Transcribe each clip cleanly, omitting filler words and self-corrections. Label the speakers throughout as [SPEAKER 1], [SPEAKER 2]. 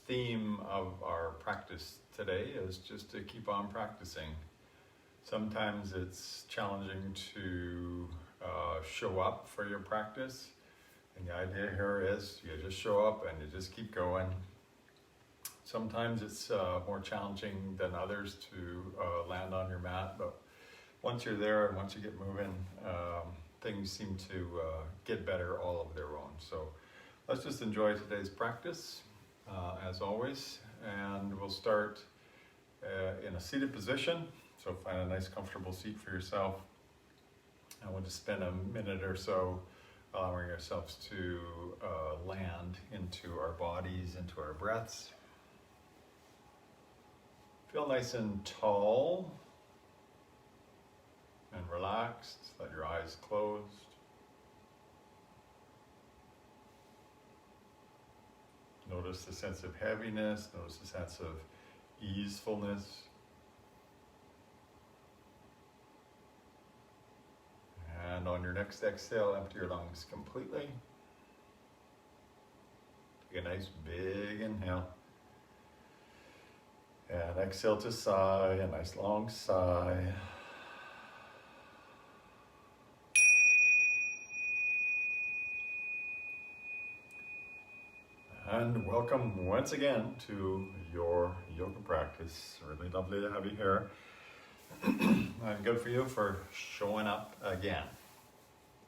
[SPEAKER 1] theme of our practice today is just to keep on practicing. Sometimes it's challenging to show up for your practice, and the idea here is you just show up and you just keep going. Sometimes it's more challenging than others to land on your mat, but once you're there and once you get moving, things seem to get better all of their own. So let's just enjoy today's practice as always, and we'll start in a seated position. So find a nice comfortable seat for yourself, and we'll just spend a minute or so allowing ourselves to land into our bodies, into our breaths. Feel nice and tall and relaxed. Let your eyes closed. Notice the sense of heaviness, notice the sense of easefulness. And on your next exhale, empty your lungs completely. Take a nice big inhale. And exhale to sigh, a nice long sigh. And welcome once again to your yoga practice. Really lovely to have you here. And good for you for showing up again.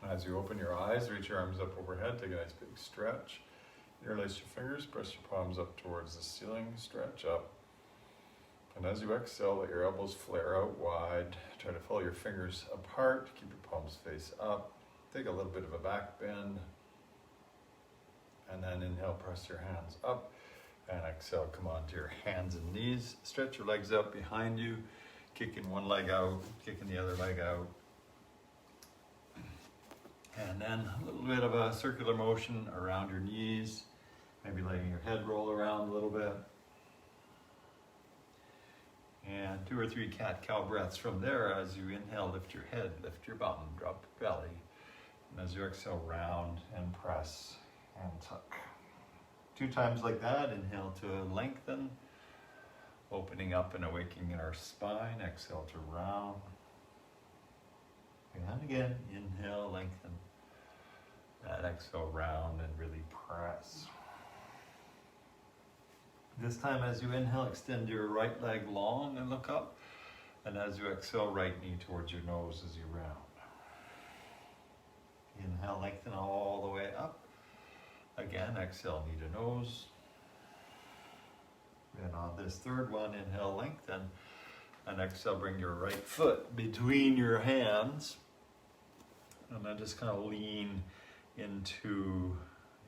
[SPEAKER 1] As you open your eyes, reach your arms up overhead, take a nice big stretch. Interlace your fingers, press your palms up towards the ceiling, stretch up. And as you exhale, let your elbows flare out wide. Try to pull your fingers apart, keep your palms face up. Take a little bit of a back bend. And then inhale, press your hands up. And exhale, come on to your hands and knees. Stretch your legs out behind you. Kicking one leg out, kicking the other leg out. And then a little bit of a circular motion around your knees. Maybe letting your head roll around a little bit. And 2 or 3 cat-cow breaths from there. As you inhale, lift your head, lift your bum, drop your belly. And as you exhale, round and press and tuck. 2 times like that. Inhale to lengthen, opening up and awakening in our spine. Exhale to round. And again, inhale, lengthen. And exhale, round and really press. This time as you inhale, extend your right leg long and look up. And as you exhale, right knee towards your nose as you round. Inhale, lengthen all the way up. Again, exhale, knee to nose. And on this third one, inhale, lengthen. And exhale, bring your right foot between your hands. And then just kind of lean into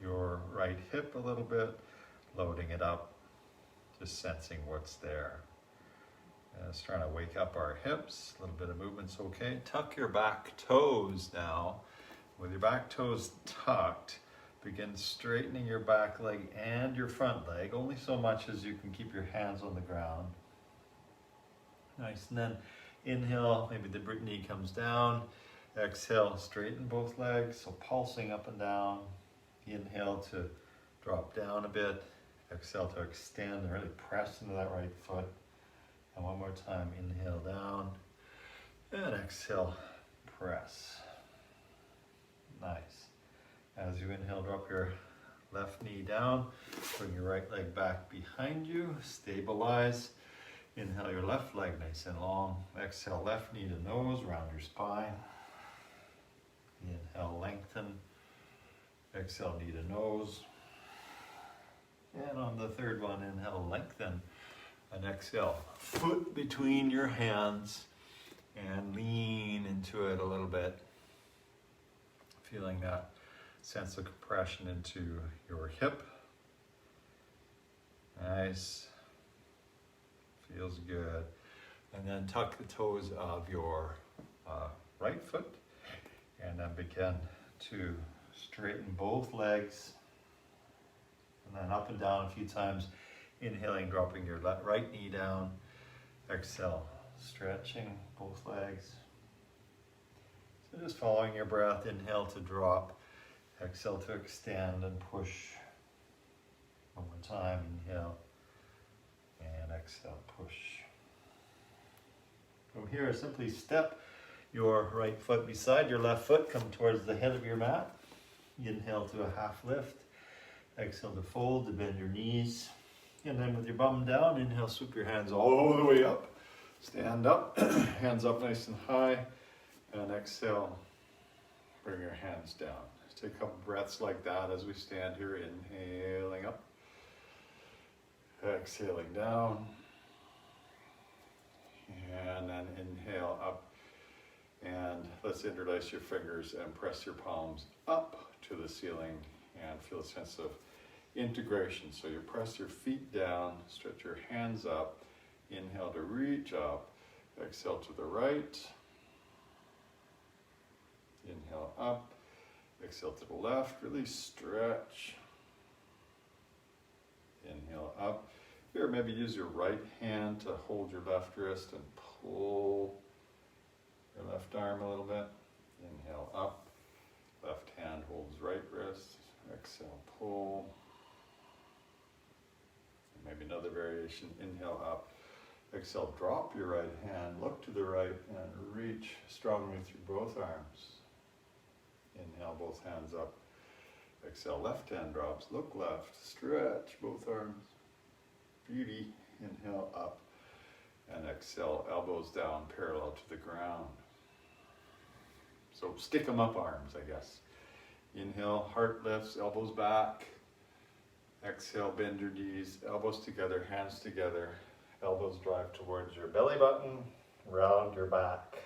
[SPEAKER 1] your right hip a little bit, loading it up, just sensing what's there. Just trying to wake up our hips. A little bit of movement's okay. Tuck your back toes now. With your back toes tucked, begin straightening your back leg and your front leg, only so much as you can keep your hands on the ground. Nice, and then inhale, maybe the knee comes down. Exhale, straighten both legs, so pulsing up and down. Inhale to drop down a bit. Exhale to extend and really press into that right foot. And one more time, inhale down. And exhale, press. Nice. As you inhale, drop your left knee down. Bring your right leg back behind you. Stabilize. Inhale your left leg nice and long. Exhale, left knee to nose, round your spine. Inhale, lengthen. Exhale, knee to nose. And on the third one, inhale, lengthen. And exhale, foot between your hands and lean into it a little bit. Feeling that sense of compression into your hip. Nice. Feels good. And then tuck the toes of your right foot. And then begin to straighten both legs. And then up and down a few times. Inhaling, dropping your right knee down. Exhale, stretching both legs. So just following your breath, inhale to drop. Exhale to extend and push One more time, inhale, and exhale, push. From here, simply step your right foot beside your left foot, come towards the head of your mat. Inhale to a half lift. Exhale to fold, to bend your knees. And then with your bum down, inhale, swoop your hands all the way up. Stand up, hands up nice and high. And exhale, bring your hands down. Take a couple breaths like that as we stand here, inhaling up. Exhaling down. And then inhale up. And let's interlace your fingers and press your palms up to the ceiling and feel a sense of integration. So you press your feet down, stretch your hands up, inhale to reach up, exhale to the right, inhale up, exhale to the left, really stretch, inhale up. Here, maybe use your right hand to hold your left wrist and pull your left arm a little bit. Inhale up, left hand holds right wrist, exhale, pull. And maybe another variation, inhale up, exhale, drop your right hand, look to the right and reach strongly through both arms. Inhale, both hands up, exhale, left hand drops, look left, stretch both arms. Beauty, inhale up, and exhale, elbows down, parallel to the ground. So stick them up arms, I guess. Inhale, heart lifts, elbows back. Exhale, bend your knees, elbows together, hands together. Elbows drive towards your belly button, round your back.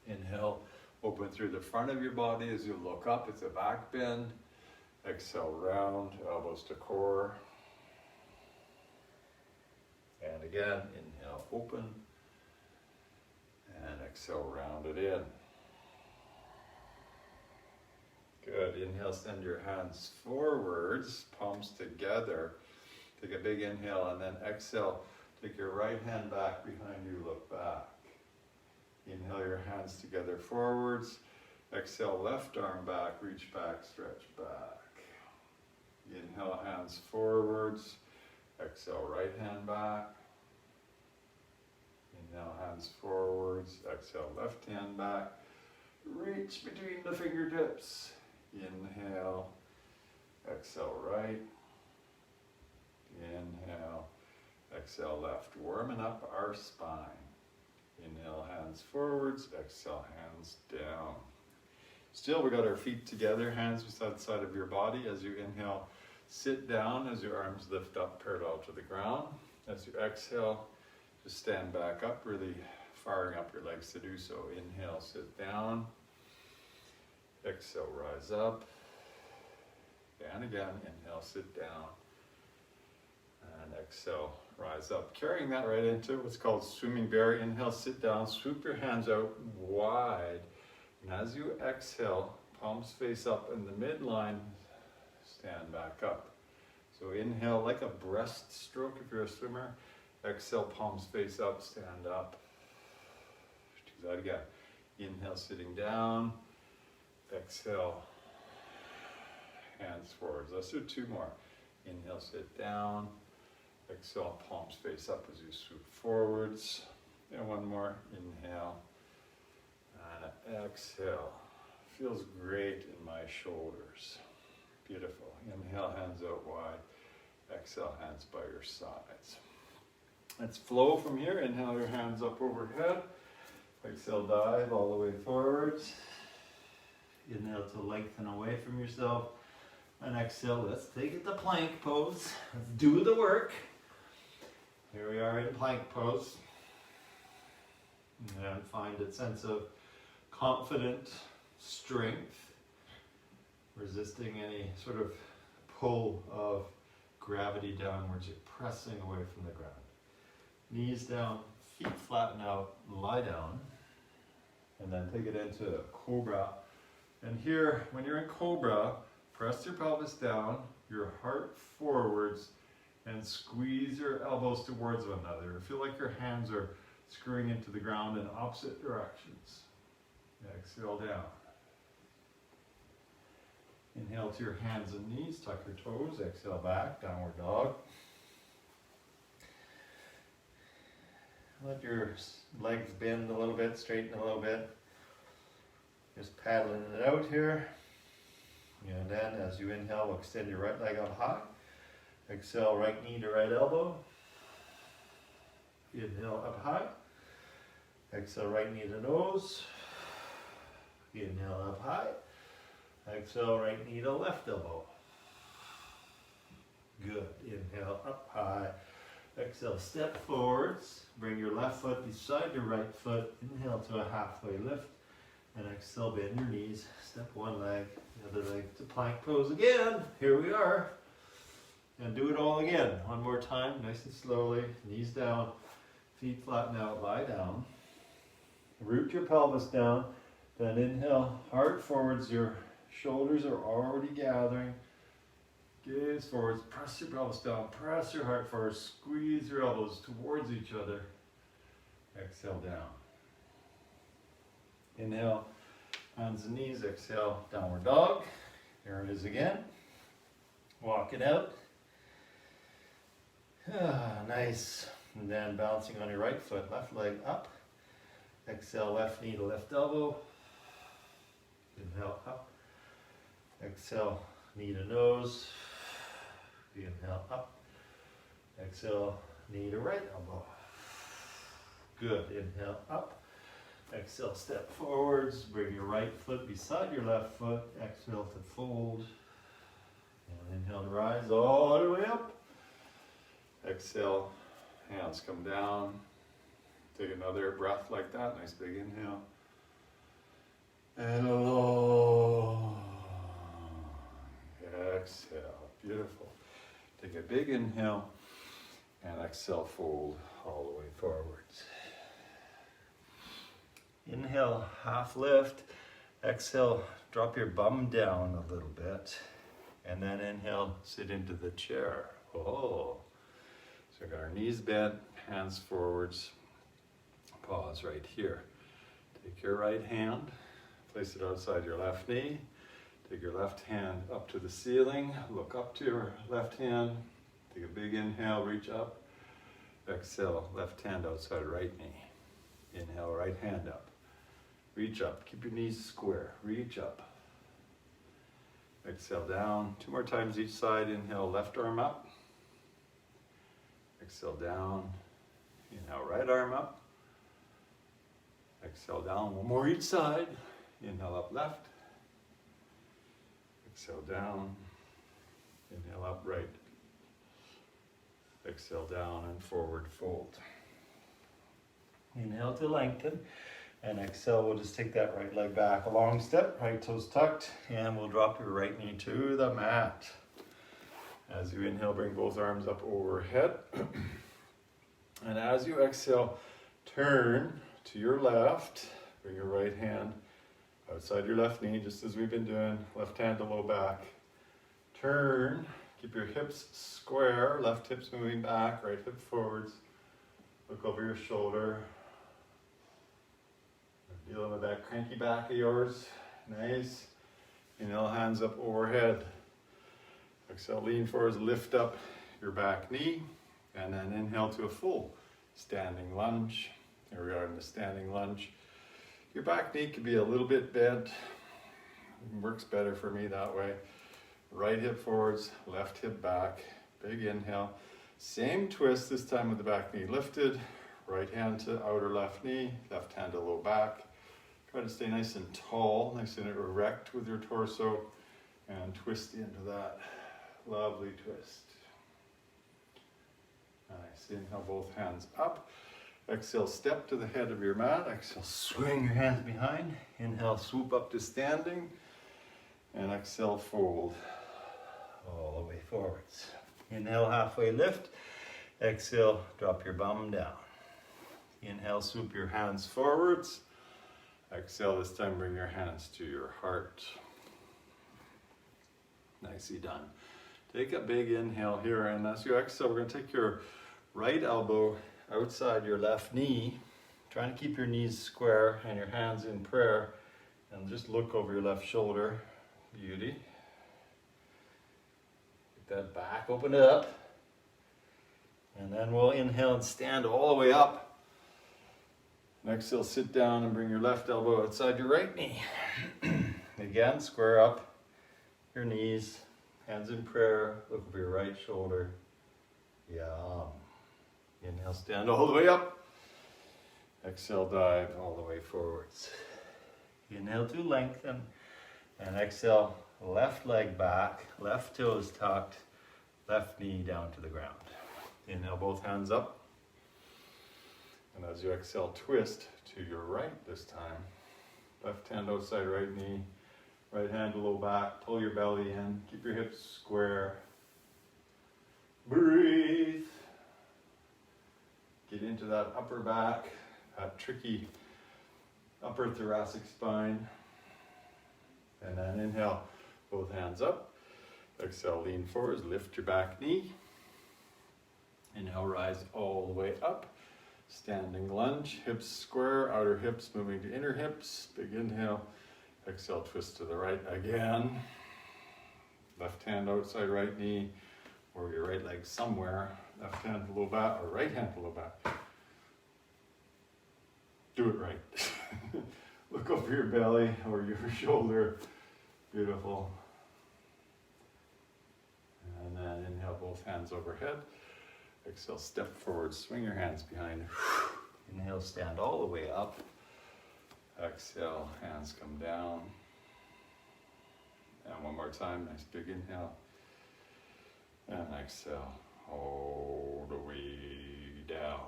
[SPEAKER 1] Inhale, open through the front of your body as you look up, it's a back bend. Exhale, round, elbows to core. And again, inhale, open. And exhale, round it in. Good. Inhale, send your hands forwards, palms together. Take a big inhale and then exhale. Take your right hand back behind you, look back. Inhale your hands together forwards. Exhale, left arm back, reach back, stretch back. Inhale, hands forwards. Exhale, right hand back. Inhale, hands forwards. Exhale, left hand back. Reach between the fingertips. Inhale, exhale right, inhale, exhale left, warming up our spine. Inhale, hands forwards, exhale, hands down. Still, we got our feet together, hands beside the side of your body. As you inhale, sit down as your arms lift up parallel to the ground. As you exhale, just stand back up, really firing up your legs to do so. Inhale, sit down. Exhale, rise up, and again, inhale, sit down, and exhale, rise up. Carrying that right into what's called swimming bear. Inhale, sit down, swoop your hands out wide, and as you exhale, palms face up in the midline, stand back up. So inhale like a breaststroke if you're a swimmer, exhale, palms face up, stand up. Do that again. Inhale, sitting down. Exhale, hands forwards. Let's do two more. Inhale, sit down. Exhale, palms face up as you swoop forwards. And one more. Inhale. And exhale. Feels great in my shoulders. Beautiful. Inhale, hands out wide. Exhale, hands by your sides. Let's flow from here. Inhale, your hands up overhead. Exhale, dive all the way forwards. Inhale to lengthen away from yourself. And exhale, let's take it to plank pose. Let's do the work. Here we are in plank pose. And find a sense of confident strength, resisting any sort of pull of gravity downwards. You're pressing away from the ground. Knees down, feet flatten out, lie down. And then take it into cobra. And here, when you're in cobra, press your pelvis down, your heart forwards, and squeeze your elbows towards one another. Feel like your hands are screwing into the ground in opposite directions. Exhale down. Inhale to your hands and knees, tuck your toes, exhale back, downward dog. Let your legs bend a little bit, straighten a little bit. Just paddling it out here. And then as you inhale, extend your right leg up high. Exhale, right knee to right elbow. Inhale up high. Exhale, right knee to nose. Inhale up high. Exhale, right knee to left elbow. Good. Inhale up high. Exhale, step forwards. Bring your left foot beside your right foot. Inhale to a halfway lift. And exhale, bend your knees. Step one leg, the other leg to plank pose again. Here we are. And do it all again. One more time, nice and slowly. Knees down, feet flatten out, lie down. Root your pelvis down. Then inhale, heart forwards. Your shoulders are already gathering. Gaze forwards, press your pelvis down, press your heart forward, squeeze your elbows towards each other. Exhale down. Inhale, hands and knees, exhale, downward dog. There it is again. Walk it out. Nice. And then balancing on your right foot, left leg up. Exhale, left knee to left elbow. Inhale up. Exhale, knee to nose. Inhale up. Exhale, knee to right elbow. Good. Inhale up. Exhale, step forwards. Bring your right foot beside your left foot. Exhale to fold. And inhale to rise all the way up. Exhale, hands come down. Take another breath like that. Nice big inhale. And a long exhale. Beautiful. Take a big inhale and exhale, fold all the way forwards. Inhale, half lift. Exhale, drop your bum down a little bit. And then inhale, sit into the chair. Oh. So we got our knees bent, hands forwards. Pause right here. Take your right hand, place it outside your left knee. Take your left hand up to the ceiling. Look up to your left hand. Take a big inhale, reach up. Exhale, left hand outside right knee. Inhale, right hand up. Reach up. Keep your knees square. Reach up. Exhale down. 2 more times each side. Inhale, left arm up. Exhale down. Inhale, right arm up. Exhale down. 1 more each side. Inhale up left. Exhale down. Inhale up right. Exhale down and forward fold. Inhale to lengthen. And exhale, we'll just take that right leg back a long step, right toes tucked, and we'll drop your right knee to the mat. As you inhale, bring both arms up overhead. And as you exhale, turn to your left. Bring your right hand outside your left knee, just as we've been doing. Left hand to low back. Turn. Keep your hips square. Left hip's moving back, right hip forwards. Look over your shoulder. Dealing with that cranky back of yours. Nice. Inhale, hands up overhead. Exhale, lean forwards, lift up your back knee. And then inhale to a full standing lunge. Here we are in the standing lunge. Your back knee could be a little bit bent. It works better for me that way. Right hip forwards, left hip back. Big inhale. Same twist, this time with the back knee lifted. Right hand to outer left knee, left hand to low back. Try to stay nice and tall, nice and erect with your torso, and twist into that lovely twist. Nice. Inhale, both hands up. Exhale, step to the head of your mat. Exhale, swing your hands behind. Inhale, swoop up to standing. And exhale, fold all the way forwards. Inhale, halfway lift. Exhale, drop your bum down. Inhale, swoop your hands forwards. Exhale, this time bring your hands to your heart. Nicely done. Take a big inhale here, and as you exhale, we're going to take your right elbow outside your left knee. Trying to keep your knees square and your hands in prayer, and just look over your left shoulder. Beauty. that back, open it up. And then we'll inhale and stand all the way up. Next, you'll sit down and bring your left elbow outside your right knee. Again, square up your knees, hands in prayer, look over your right shoulder. Yum. Inhale, stand all the way up. Exhale, dive all the way forwards. Inhale to lengthen, and exhale, left leg back, left toes tucked, left knee down to the ground. Inhale, both hands up. And as you exhale, twist to your right this time. Left hand outside right knee, right hand a little back, pull your belly in, keep your hips square. Breathe. Get into that upper back, that tricky upper thoracic spine. And then inhale, both hands up. Exhale, lean forwards, lift your back knee. Inhale, rise all the way up. Standing lunge, hips square, outer hips moving to inner hips. Big inhale. Exhale, twist to the right again. Left hand outside right knee, or your right leg somewhere. Left hand a little back, or right hand a little back. Do it right. Look over your belly or your shoulder. Beautiful. And then inhale, both hands overhead. Exhale, step forward, swing your hands behind. Inhale, stand all the way up. Exhale, hands come down. And one more time, nice big inhale. And exhale, all the way down.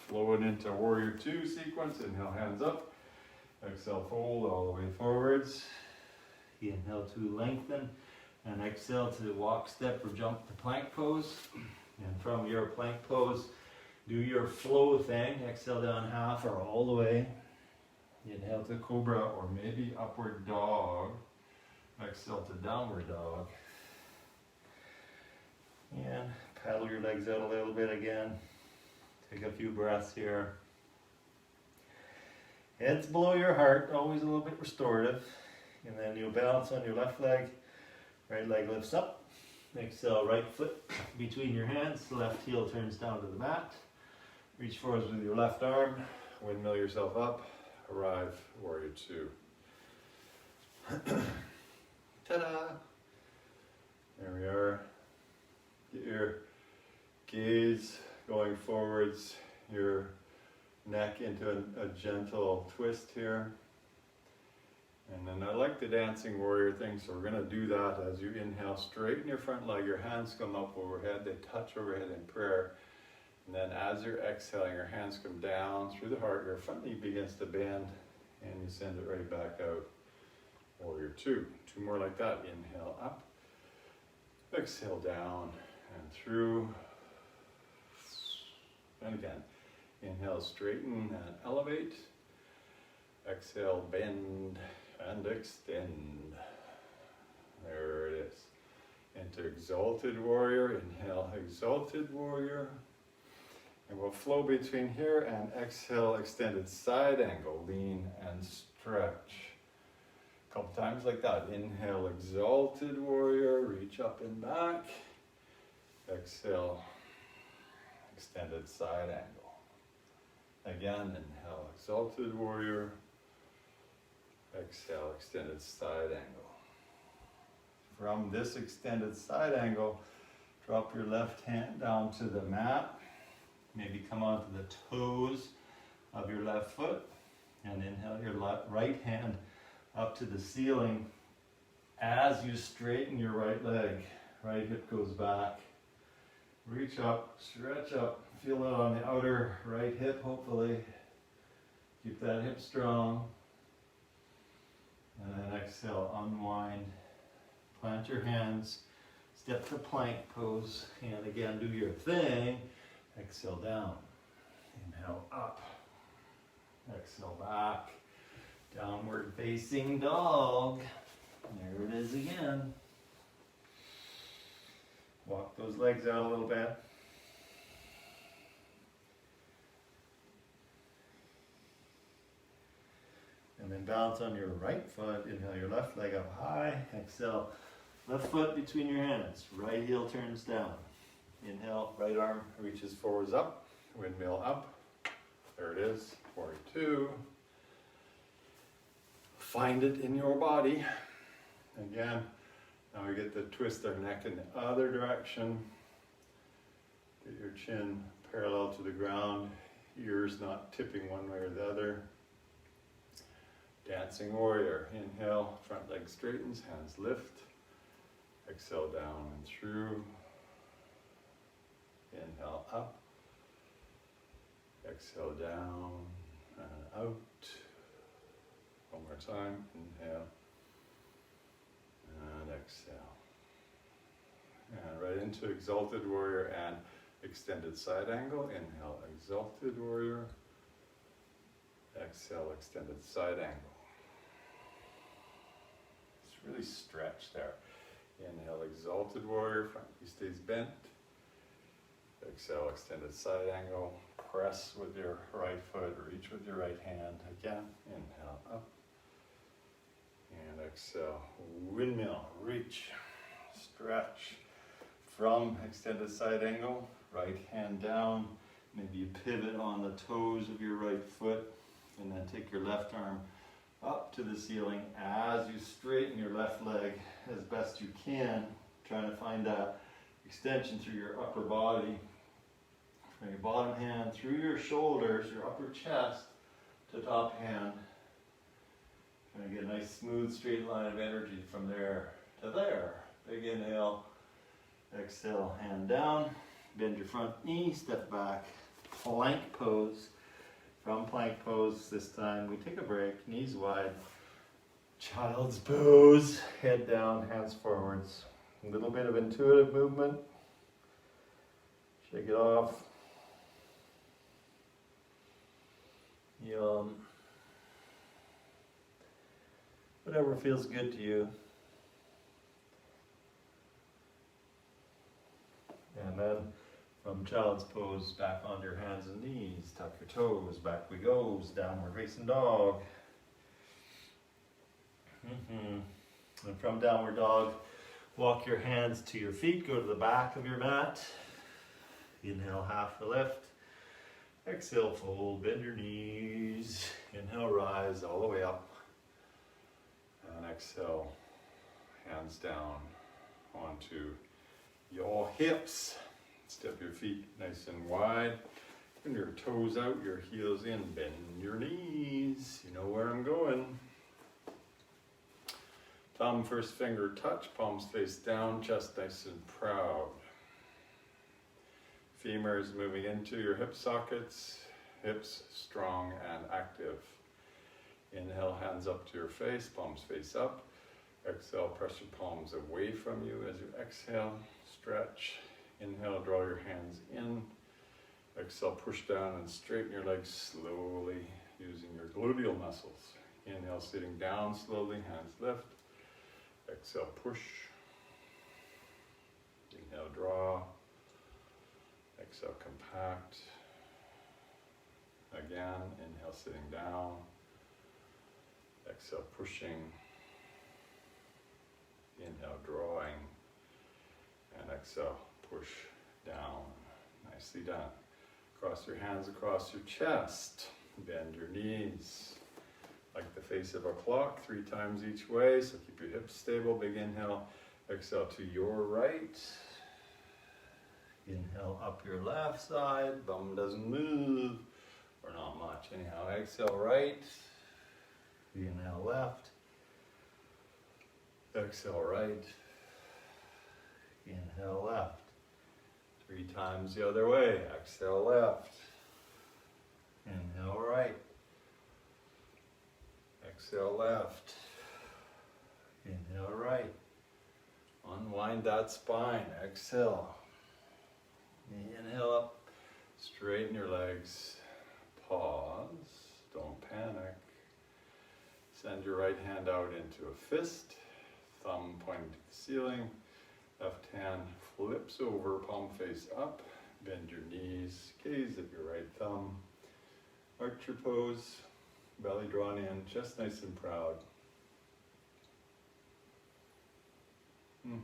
[SPEAKER 1] Flowing into Warrior 2 sequence. Inhale, hands up. Exhale, fold all the way forwards. Inhale to lengthen. And exhale to walk, step, or jump to plank pose. And from your plank pose, do your flow thing. Exhale down half or all the way. Inhale to cobra or maybe upward dog. Exhale to downward dog. And paddle your legs out a little bit again. Take a few breaths here. Heads below your heart, always a little bit restorative. And then you'll balance on your left leg. Right leg lifts up. Exhale, right foot between your hands. Left heel turns down to the mat. Reach forwards with your left arm. Windmill yourself up. Arrive, Warrior 2. Ta-da! There we are. Get your gaze going forwards, your neck into a gentle twist here. And then I like the dancing warrior thing, so we're going to do that as you inhale. Straighten your front leg, your hands come up overhead, they touch overhead in prayer. And then as you're exhaling, your hands come down through the heart, your front knee begins to bend, and you send it right back out. Warrior 2. 2 more like that. Inhale up, exhale down and through. And again, inhale, straighten and elevate. Exhale, bend and extend. There it is. Into exalted warrior. Inhale, exalted warrior. And we'll flow between here and exhale, extended side angle. Lean and stretch. A couple times like that. Inhale, exalted warrior. Reach up and back. Exhale, extended side angle. Again, inhale, exalted warrior. Exhale, extended side angle. From this extended side angle, drop your left hand down to the mat. Maybe come onto the toes of your left foot. And inhale your right hand up to the ceiling as you straighten your right leg. Right hip goes back. Reach up, stretch up. Feel it on the outer right hip, hopefully. Keep that hip strong. And then exhale, unwind. Plant your hands. Step to plank pose. And again, do your thing. Exhale down. Inhale up. Exhale back. Downward facing dog. There it is again. Walk those legs out a little bit. And then balance on your right foot. Inhale your left leg up high. Exhale, Left foot between your hands. Right heel turns down. Inhale, right arm reaches forwards up. Windmill up. There it is. 42. Find it in your body. Again, now we get to twist our neck in the other direction. Get your chin parallel to the ground. Ears not tipping one way or the other. Dancing warrior. Inhale, front leg straightens, hands lift. Exhale down and through. Inhale up. Exhale down and out. One more time. Inhale. And exhale. And right into exalted warrior and extended side angle. Inhale, exalted warrior. Exhale, extended side angle. Just really stretch there. Inhale, exalted warrior, front knee stays bent. Exhale, extended side angle. Press with your right foot, reach with your right hand. Again, inhale up. And exhale, windmill, reach, stretch. From extended side angle, right hand down. Maybe you pivot on the toes of your right foot. And then take your left arm up to the ceiling as you straighten your left leg as best you can, trying to find that extension through your upper body, from your bottom hand through your shoulders, your upper chest to top hand. Trying to get a nice smooth straight line of energy from there to there. Big inhale, exhale, hand down, bend your front knee, step back, plank pose. From plank pose this time, we take a break, knees wide, child's pose, head down, hands forwards. A little bit of intuitive movement. Shake it off. Yum. Whatever feels good to you. And then from child's pose, back on your hands and knees, tuck your toes, back we go, downward facing dog. And from downward dog, walk your hands to your feet, go to the back of your mat. Inhale, half the lift. Exhale, fold, bend your knees. Inhale, rise all the way up. And exhale, hands down onto your hips. Step your feet nice and wide. Bend your toes out, your heels in. Bend your knees. You know where I'm going. Thumb, first finger touch, palms face down, chest nice and proud. Femurs moving into your hip sockets, hips strong and active. Inhale, hands up to your face, palms face up. Exhale, press your palms away from you as you exhale, stretch. Inhale, draw your hands in. Exhale, push down and straighten your legs slowly using your gluteal muscles. Inhale, sitting down slowly, hands lift. Exhale, push. Inhale, draw. Exhale, compact. Again, inhale, sitting down. Exhale, pushing. Inhale, drawing. And exhale, push down. Nicely done. Cross your hands across your chest. Bend your knees. Like the face of a clock, 3 times each way. So keep your hips stable. Big inhale. Exhale to your right. Inhale up your left side. Bum doesn't move. Or not much. Anyhow, exhale right. Inhale left. Exhale right. Inhale left. 3 times the other way. Exhale left. Inhale right. Exhale left. Inhale right. Unwind that spine. Exhale. Inhale up. Straighten your legs. Pause. Don't panic. Send your right hand out into a fist. Thumb pointing to the ceiling. Left hand flips over, palm face up. Bend your knees. Gaze at your right thumb. Arch your pose. Belly drawn in, chest nice and proud. And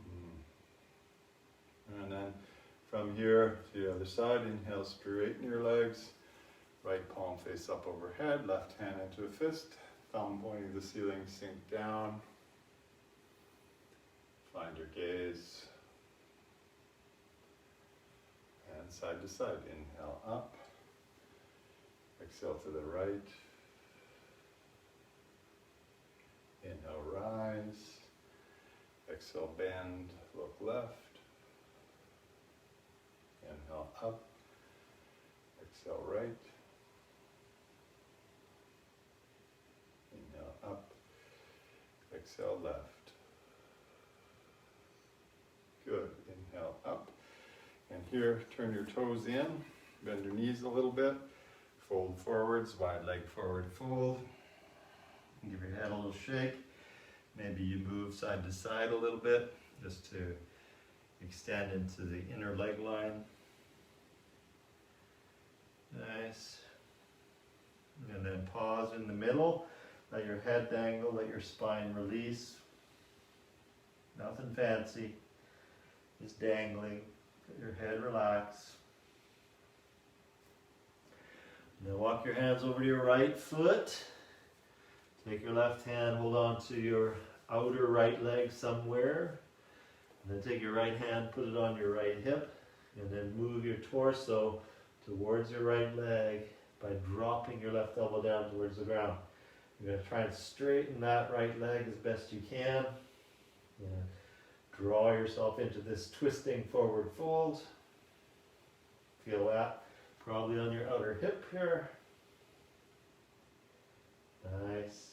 [SPEAKER 1] then from here to the other side, inhale, straighten your legs. Right palm face up overhead, left hand into a fist, thumb pointing to the ceiling, sink down. Find your gaze. And side to side, inhale up. Exhale to the right. Inhale, rise. Exhale, bend, look left. Inhale, up. Exhale, right. Inhale, up. Exhale, left. Good. Inhale, up. And here, turn your toes in. Bend your knees a little bit. Fold forwards, wide leg forward fold. Give your head a little shake. Maybe you move side to side a little bit just to extend into the inner leg line. Nice. And then pause in the middle. Let your head dangle, let your spine release. Nothing fancy. Just dangling. Let your head relax. Now walk your hands over to your right foot. Take your left hand, hold on to your outer right leg somewhere. And then take your right hand, put it on your right hip. And then move your torso towards your right leg by dropping your left elbow down towards the ground. You're going to try and straighten that right leg as best you can. Draw yourself into this twisting forward fold. Feel that probably on your outer hip here. Nice.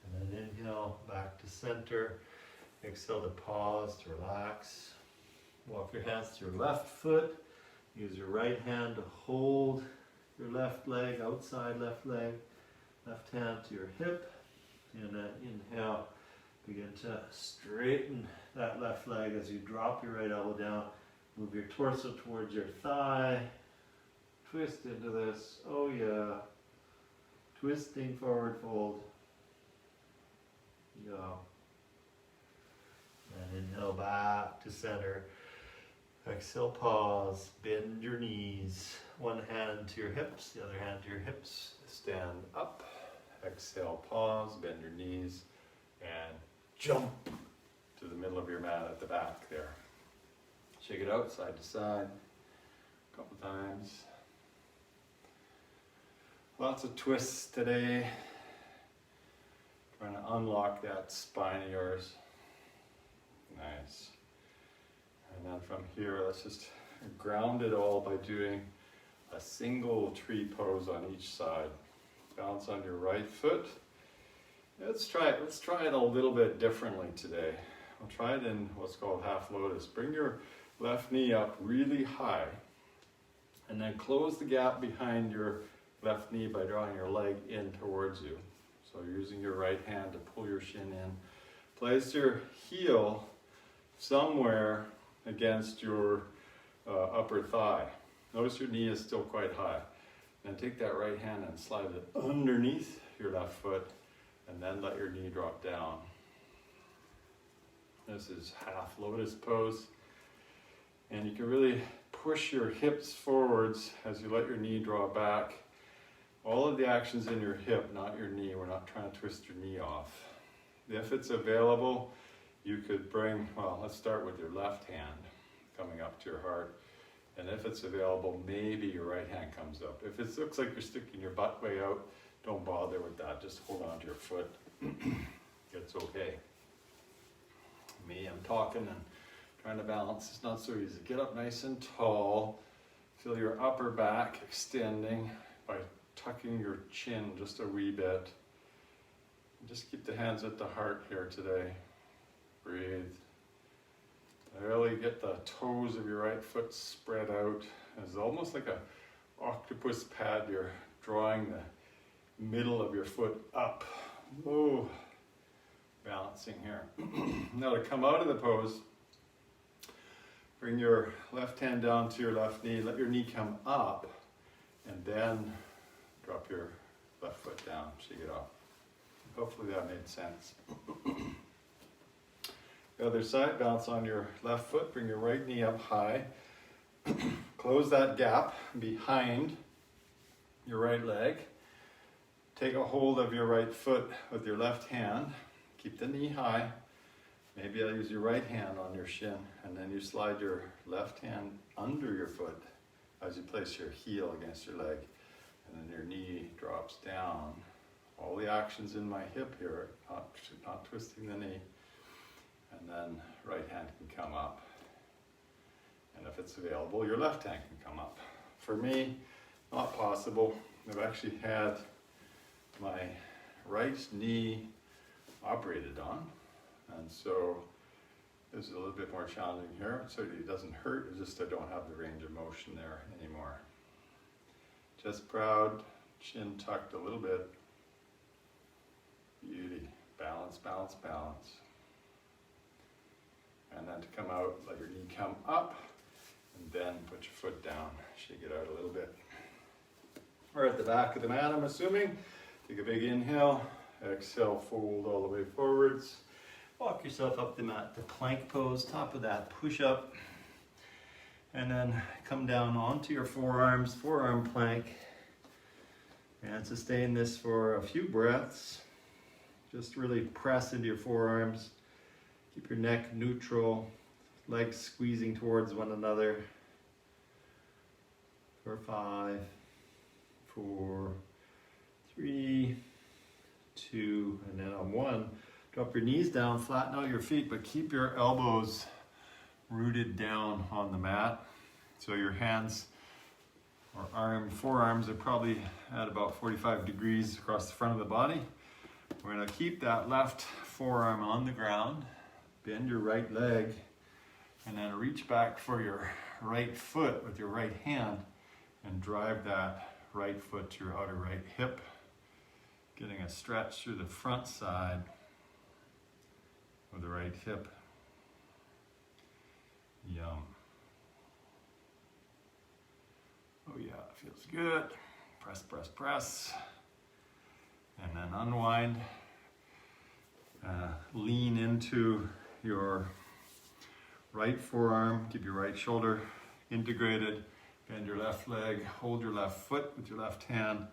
[SPEAKER 1] And then inhale back to center. Exhale to pause, to relax. Walk your hands to your left foot. Use your right hand to hold your left leg, outside left leg. Left hand to your hip. And then inhale. Begin to straighten that left leg as you drop your right elbow down. Move your torso towards your thigh. Twist into this. Oh yeah. Twisting forward fold. Yeah. And inhale back to center. Exhale, pause. Bend your knees. One hand to your hips, the other hand to your hips. Stand up. Exhale, pause. Bend your knees. And jump to the middle of your mat at the back there. Shake it out side to side a couple times. Lots of twists today. Trying to unlock that spine of yours. Nice. And then from here, let's just ground it all by doing a single tree pose on each side. Balance on your right foot. Let's try it a little bit differently today. We'll try it in what's called half lotus. Bring your left knee up really high and then close the gap behind your left knee by drawing your leg in towards you. So you're using your right hand to pull your shin in. Place your heel somewhere against your upper thigh. Notice your knee is still quite high. Then take that right hand and slide it underneath your left foot and then let your knee drop down. This is half lotus pose. And you can really push your hips forwards as you let your knee draw back. All of the action's in your hip, not your knee. We're not trying to twist your knee off. If it's available, you could bring, well, let's start with your left hand coming up to your heart. And if it's available, maybe your right hand comes up. If it looks like you're sticking your butt way out, don't bother with that. Just hold on to your foot. It's okay. Me, I'm talking and trying to balance. It's not so easy. Get up nice and tall. Feel your upper back extending by tucking your chin just a wee bit. Just keep the hands at the heart here today. Breathe. Really get the toes of your right foot spread out. It's almost like a octopus pad. You're drawing the middle of your foot up. Oh, balancing here. Now to come out of the pose, bring your left hand down to your left knee. Let your knee come up and then drop your left foot down. Shake it off. Hopefully that made sense. The other side, bounce on your left foot, bring your right knee up high. Close that gap behind your right leg. Take a hold of your right foot with your left hand. Keep the knee high. Maybe I'll use your right hand on your shin, and then you slide your left hand under your foot as you place your heel against your leg, and then your knee drops down. All the actions in my hip here, not twisting the knee. And then right hand can come up. And if it's available, your left hand can come up. For me, not possible. I've actually had my right knee operated on. And so this is a little bit more challenging here. It certainly doesn't hurt, it's just I don't have the range of motion there anymore. Just proud, chin tucked a little bit. Beauty. Balance, balance, balance. And then to come out, let your knee come up, and then put your foot down. Shake it out a little bit. We're at the back of the mat, I'm assuming. Take a big inhale. Exhale, fold all the way forwards. Walk yourself up the mat to plank pose, top of that, push up. And then come down onto your forearms, forearm plank. And sustain this for a few breaths. Just really press into your forearms. Keep your neck neutral, legs squeezing towards one another. For 5, 4, 3, 2, and then on 1, drop your knees down, flatten out your feet, but keep your elbows rooted down on the mat. So your hands or forearms are probably at about 45 degrees across the front of the body. We're going to keep that left forearm on the ground. Bend your right leg, and then reach back for your right foot with your right hand and drive that right foot to your outer right hip, getting a stretch through the front side of the right hip. Yum. Oh yeah, it feels good. Press, press, press. And then unwind. Lean into your right forearm, keep your right shoulder integrated, bend your left leg, hold your left foot with your left hand,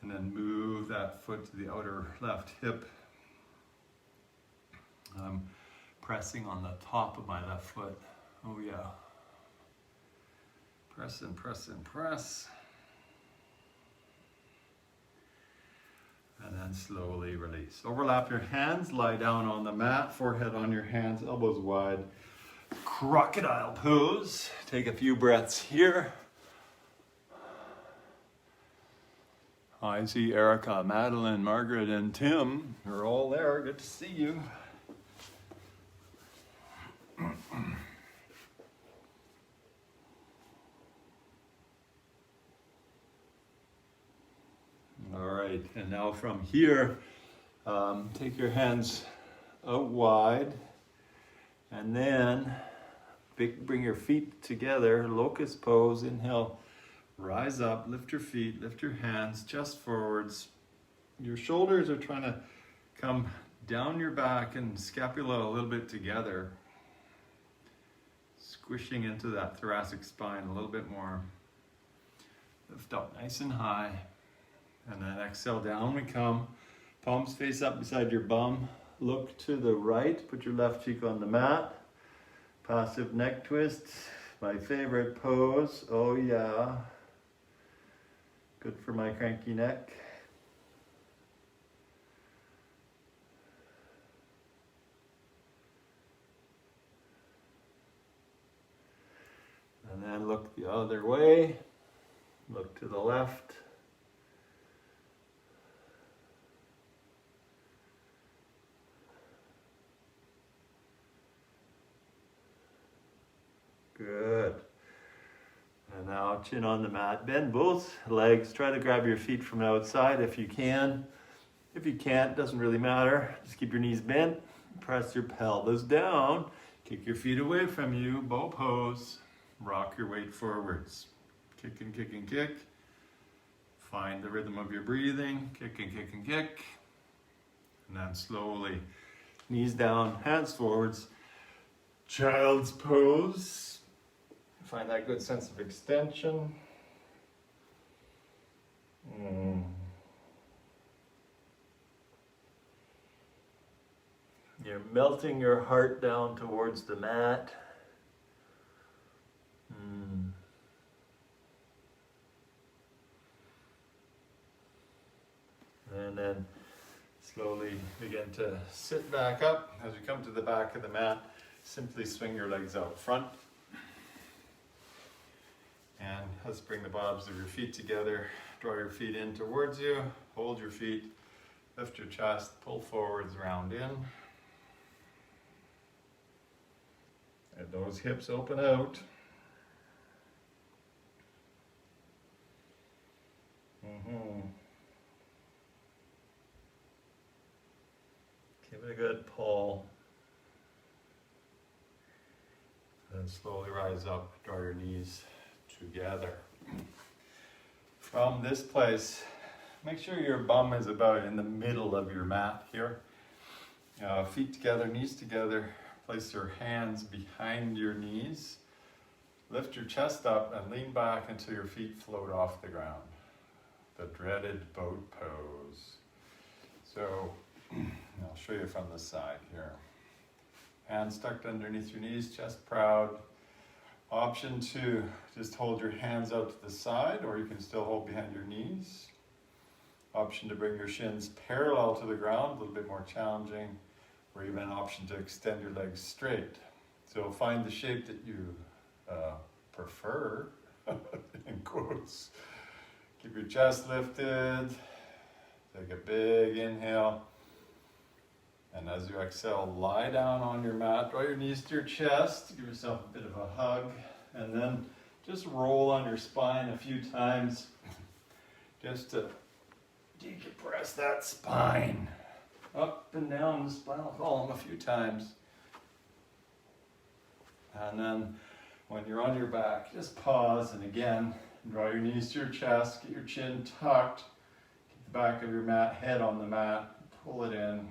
[SPEAKER 1] and then move that foot to the outer left hip. I'm pressing on the top of my left foot. Oh yeah. Press and press and press. And then slowly release. Overlap your hands, lie down on the mat, forehead on your hands, elbows wide. Crocodile pose. Take a few breaths here. I see Erica, Madeline, Margaret, and Tim. You're all there. Good to see you. All right, and now from here, take your hands out wide, and then bring your feet together, locust pose. Inhale, rise up, lift your feet, lift your hands, chest forwards. Your shoulders are trying to come down your back and scapula a little bit together, squishing into that thoracic spine a little bit more. Lift up nice and high. And then exhale, down we come. Palms face up beside your bum. Look to the right. Put your left cheek on the mat. Passive neck twist. My favorite pose. Oh yeah. Good for my cranky neck. And then look the other way. Look to the left. Good. And now chin on the mat. Bend both legs. Try to grab your feet from the outside if you can. If you can't, doesn't really matter. Just keep your knees bent. Press your pelvis down. Kick your feet away from you. Bow pose. Rock your weight forwards. Kick and kick and kick. Find the rhythm of your breathing. Kick and kick and kick. And then slowly, knees down, hands forwards. Child's pose. Find that good sense of extension. You're melting your heart down towards the mat. And then slowly begin to sit back up. As you come to the back of the mat, simply swing your legs out front. And let's bring the bottoms of your feet together. Draw your feet in towards you. Hold your feet. Lift your chest. Pull forwards, round in. And those hips open out. Give it a good pull. And slowly rise up, draw your knees together. From this place, make sure your bum is about in the middle of your mat here. Feet together, knees together. Place your hands behind your knees. Lift your chest up and lean back until your feet float off the ground. The dreaded boat pose. So, I'll show you from the side here. Hands tucked underneath your knees, chest proud. Option to just hold your hands out to the side, or you can still hold behind your knees. Option to bring your shins parallel to the ground, a little bit more challenging, or even an option to extend your legs straight. So find the shape that you prefer, in quotes. Keep your chest lifted. Take a big inhale. And as you exhale, lie down on your mat, draw your knees to your chest, give yourself a bit of a hug, and then just roll on your spine a few times, just to decompress that spine. Up and down the spinal column a few times. And then when you're on your back, just pause and again, draw your knees to your chest, get your chin tucked, keep the back of your mat, head on the mat, pull it in.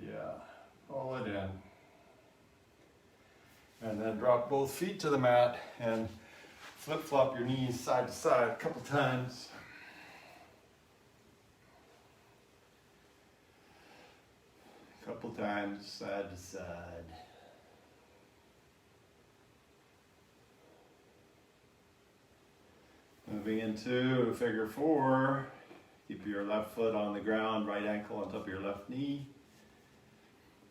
[SPEAKER 1] Yeah, pull it in. And then drop both feet to the mat and flip-flop your knees side to side a couple times. A couple times, side to side. Moving into figure four. Keep your left foot on the ground, right ankle on top of your left knee.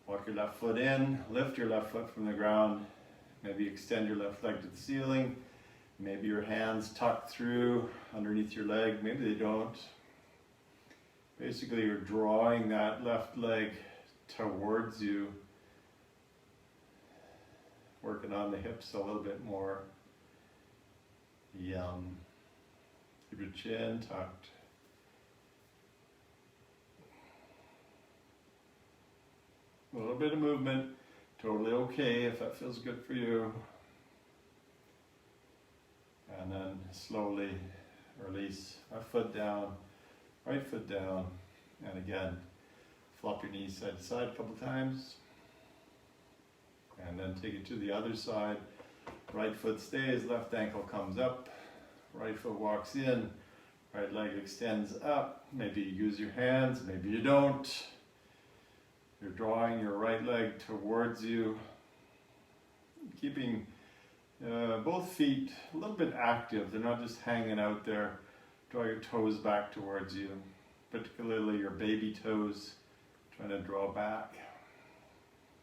[SPEAKER 1] Walk your left foot in, lift your left foot from the ground. Maybe extend your left leg to the ceiling. Maybe your hands tuck through underneath your leg. Maybe they don't. Basically, you're drawing that left leg towards you. Working on the hips a little bit more. Yum. Keep your chin tucked. A little bit of movement, totally okay if that feels good for you. And then slowly release left foot down, right foot down, and again, flop your knees side to side a couple times. And then take it to the other side. Right foot stays, left ankle comes up, right foot walks in, right leg extends up. Maybe you use your hands, maybe you don't. You're drawing your right leg towards you, keeping both feet a little bit active. They're not just hanging out there. Draw your toes back towards you, particularly your baby toes, trying to draw back.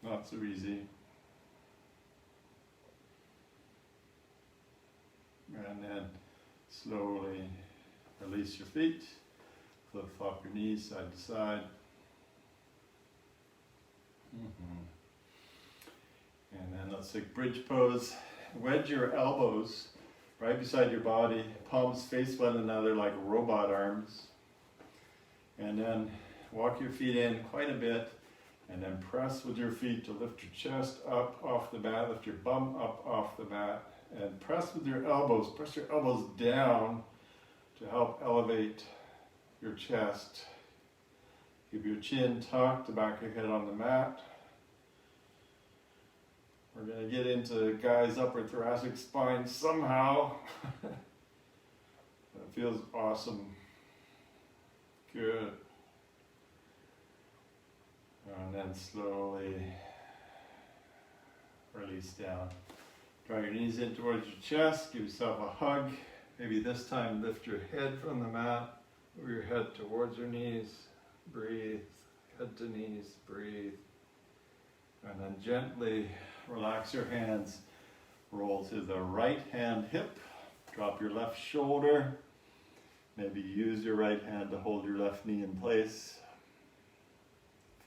[SPEAKER 1] Not so easy. And then slowly release your feet, flip-flop your knees side to side. And then let's take bridge pose. Wedge your elbows right beside your body, palms face one another like robot arms. And then walk your feet in quite a bit, and then press with your feet to lift your chest up off the mat, lift your bum up off the mat, and press with your elbows. Press your elbows down to help elevate your chest. Keep your chin tucked, the back of your head on the mat. We're going to get into guy's upper thoracic spine somehow. That feels awesome. Good. And then slowly release down. Draw your knees in towards your chest. Give yourself a hug. Maybe this time lift your head from the mat. Move your head towards your knees. Breathe. Head to knees. Breathe. And then gently relax your hands. Roll to the right hand hip. Drop your left shoulder. Maybe use your right hand to hold your left knee in place.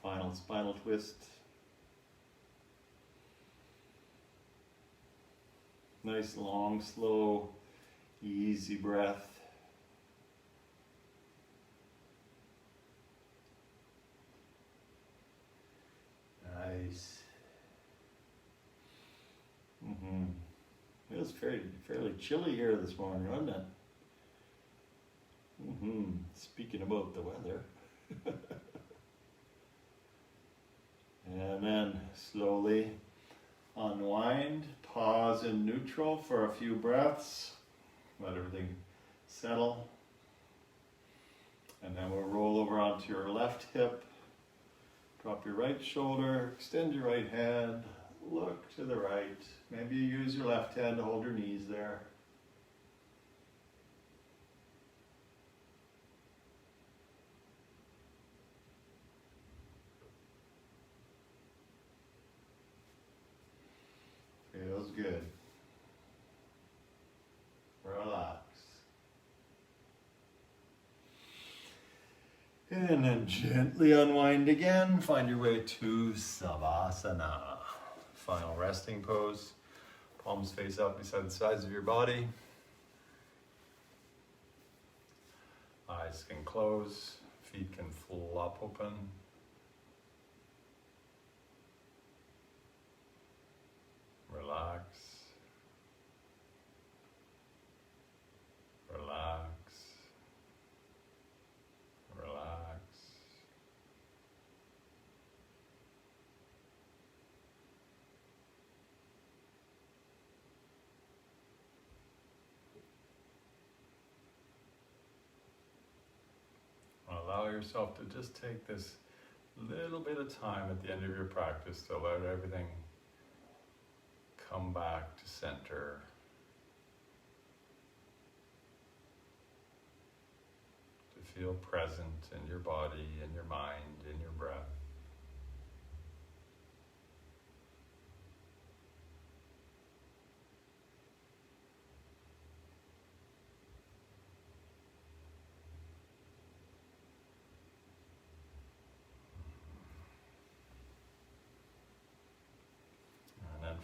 [SPEAKER 1] Final spinal twist. Nice, long, slow, easy breath. Nice. It was fairly chilly here this morning, wasn't it? Speaking about the weather. And then slowly unwind, pause in neutral for a few breaths. Let everything settle. And then we'll roll over onto your left hip. Drop your right shoulder, extend your right hand, look to the right. Maybe you use your left hand to hold your knees there. Feels good. Relax. And then gently unwind again. Find your way to Savasana. Final resting pose. Palms face up beside the sides of your body. Eyes can close. Feet can flop open. Relax. Relax. Relax. Allow yourself to just take this little bit of time at the end of your practice to let everything come back to center. To feel present in your body, in your mind, in your breath.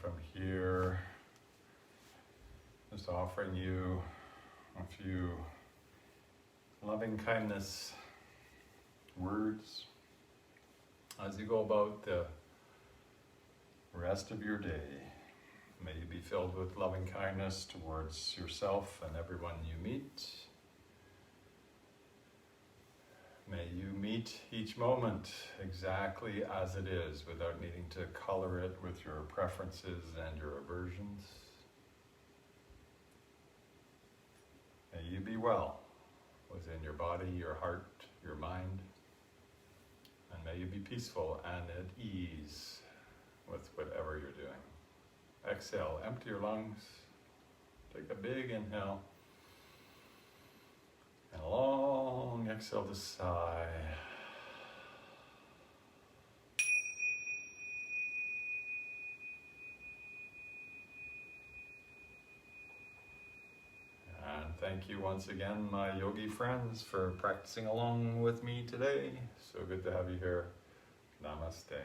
[SPEAKER 1] From here, just offering you a few loving kindness words as you go about the rest of your day. May you be filled with loving kindness towards yourself and everyone you meet. May you meet each moment exactly as it is without needing to color it with your preferences and your aversions. May you be well within your body, your heart, your mind, and may you be peaceful and at ease with whatever you're doing. Exhale, empty your lungs, take a big inhale. And a long exhale to sigh. And thank you once again, my yogi friends, for practicing along with me today. So good to have you here. Namaste.